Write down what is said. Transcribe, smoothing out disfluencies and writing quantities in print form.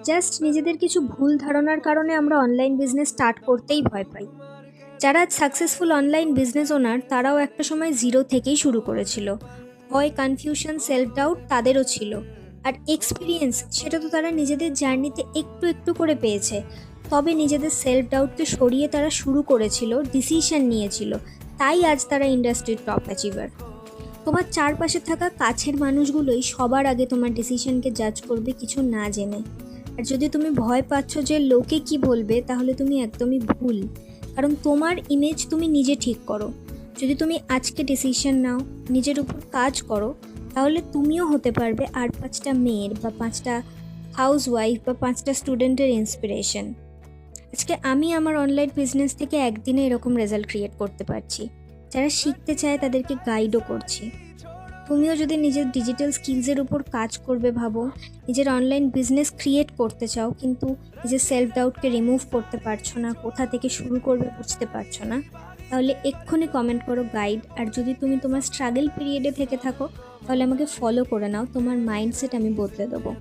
Just নিজেদের কিছু ভুল ধারণার কারণে আমরা অনলাইন বিজনেস স্টার্ট করতেই ভয় পাই। যারা সাকসেসফুল অনলাইন বিজনেস ওনার তারাও একটা সময় জিরো থেকেই শুরু করেছিল। ভয়, কনফিউশন, সেলফ ডাউট তাদেরও ছিল। আর এক্সপিরিয়েন্স সেটা তো তারা নিজেদের জার্নিতে একটু একটু করে পেয়েছে। তবে নিজেদের সেলফ ডাউটকে সরিয়ে তারা শুরু করেছিল, ডিসিশন নিয়েছিল। তাই আজ তারা ইন্ডাস্ট্রির টপ অ্যাচিভার। তোমার চারপাশে থাকা কাছের মানুষগুলোই সবার আগে তোমার ডিসিশনকে জাজ করবে কিছু না জেনে। আর যদি তুমি ভয় পাচ্ছ যে লোকে কি বলবে, তাহলে তুমি একদমই ভুল। কারণ তোমার ইমেজ তুমি নিজে ঠিক করো। যদি তুমি আজকে ডিসিশন নাও, নিজের উপর কাজ করো, তাহলে তুমিও হতে পারবে আর 5টা মেয়ের বা 5টা হাউসওয়াইফ বা 5টা স্টুডেন্টের ইন্সপিরেশন। আজকে আমি আমার অনলাইন বিজনেস থেকে একদিনে এরকম রেজাল্ট ক্রিয়েট করতে পারছি। যারা শিখতে চায় তাদেরকে গাইডও করছি। তুমিও যদি নিজের ডিজিটাল স্কিলসের উপর কাজ করবে ভাবো, নিজের অনলাইন বিজনেস ক্রিয়েট করতে চাও কিন্তু নিজের সেলফ ডাউটকে রিমুভ করতে পারছো না, কোথা থেকে শুরু করবে বুঝতে পারছো না, তাহলে এক্ষুনি কমেন্ট করো গাইড। আর যদি তুমি তোমার স্ট্রাগল পিরিয়ডে থেকে থাকো, তাহলে আমাকে ফলো করে নাও, তোমার মাইন্ডসেট আমি বদলে দেবো।